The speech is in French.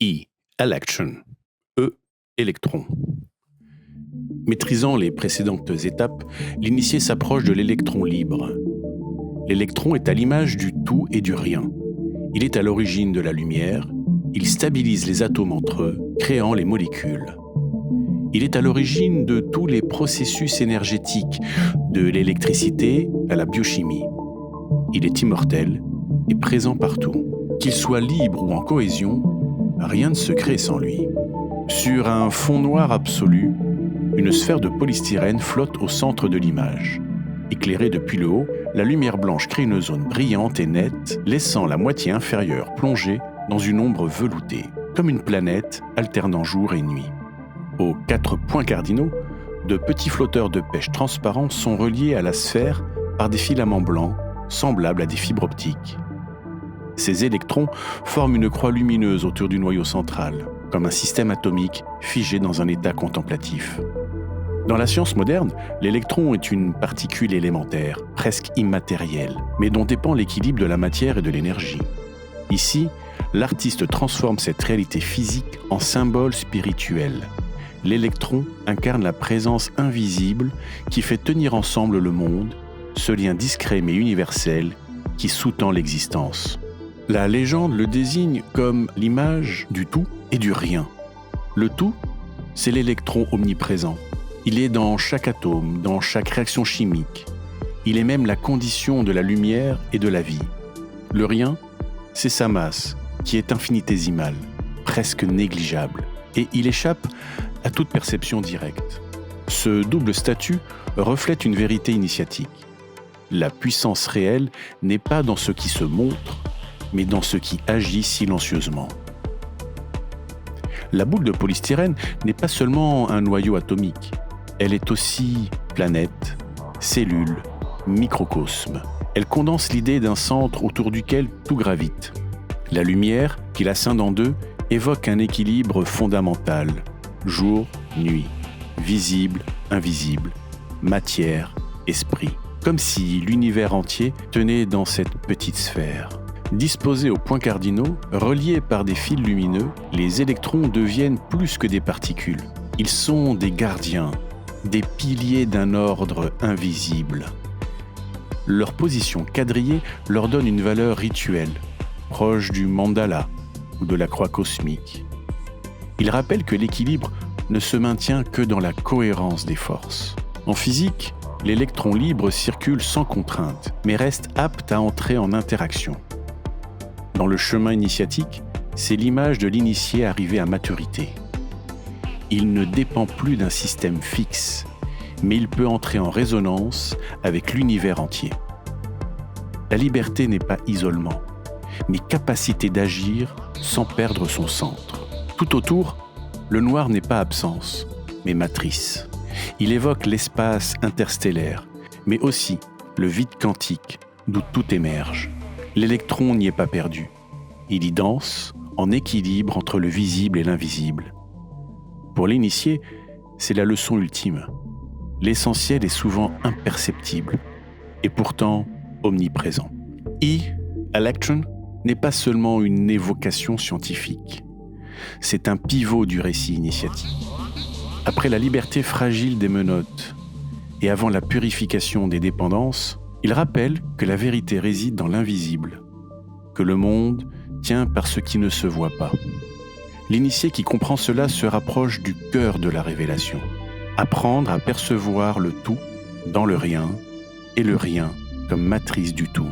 E. Election. E. Électron. Maîtrisant les précédentes étapes, l'initié s'approche de l'électron libre. L'électron est à l'image du tout et du rien. Il est à l'origine de la lumière, il stabilise les atomes entre eux, créant les molécules. Il est à l'origine de tous les processus énergétiques, de l'électricité à la biochimie. Il est immortel et présent partout. Qu'il soit libre ou en cohésion, rien ne se crée sans lui. Sur un fond noir absolu, une sphère de polystyrène flotte au centre de l'image. Éclairée depuis le haut, la lumière blanche crée une zone brillante et nette, laissant la moitié inférieure plongée dans une ombre veloutée, comme une planète alternant jour et nuit. Aux 4 points cardinaux, de petits flotteurs de pêche transparents sont reliés à la sphère par des filaments blancs, semblables à des fibres optiques. Ces électrons forment une croix lumineuse autour du noyau central, comme un système atomique figé dans un état contemplatif. Dans la science moderne, l'électron est une particule élémentaire, presque immatérielle, mais dont dépend l'équilibre de la matière et de l'énergie. Ici, l'artiste transforme cette réalité physique en symbole spirituel. L'électron incarne la présence invisible qui fait tenir ensemble le monde, ce lien discret mais universel qui sous-tend l'existence. La légende le désigne comme l'image du tout et du rien. Le tout, c'est l'électron omniprésent. Il est dans chaque atome, dans chaque réaction chimique. Il est même la condition de la lumière et de la vie. Le rien, c'est sa masse, qui est infinitésimale, presque négligeable, et il échappe à toute perception directe. Ce double statut reflète une vérité initiatique. La puissance réelle n'est pas dans ce qui se montre, mais dans ce qui agit silencieusement. La boule de polystyrène n'est pas seulement un noyau atomique, elle est aussi planète, cellule, microcosme. Elle condense l'idée d'un centre autour duquel tout gravite. La lumière, qui la scinde en deux, évoque un équilibre fondamental, jour, nuit, visible, invisible, matière, esprit, comme si l'univers entier tenait dans cette petite sphère. Disposés aux points cardinaux, reliés par des fils lumineux, les électrons deviennent plus que des particules. Ils sont des gardiens, des piliers d'un ordre invisible. Leur position quadrillée leur donne une valeur rituelle, proche du mandala ou de la croix cosmique. Ils rappellent que l'équilibre ne se maintient que dans la cohérence des forces. En physique, l'électron libre circule sans contrainte, mais reste apte à entrer en interaction. Dans le chemin initiatique, c'est l'image de l'initié arrivé à maturité. Il ne dépend plus d'un système fixe, mais il peut entrer en résonance avec l'univers entier. La liberté n'est pas isolement, mais capacité d'agir sans perdre son centre. Tout autour, le noir n'est pas absence, mais matrice. Il évoque l'espace interstellaire, mais aussi le vide quantique d'où tout émerge. L'électron n'y est pas perdu. Il y danse en équilibre entre le visible et l'invisible. Pour l'initié, c'est la leçon ultime. L'essentiel est souvent imperceptible et pourtant omniprésent. E. Election n'est pas seulement une évocation scientifique. C'est un pivot du récit initiatique. Après la liberté fragile des menottes et avant la purification des dépendances, il rappelle que la vérité réside dans l'invisible, que le monde tient par ce qui ne se voit pas. L'initié qui comprend cela se rapproche du cœur de la révélation. Apprendre à percevoir le tout dans le rien et le rien comme matrice du tout.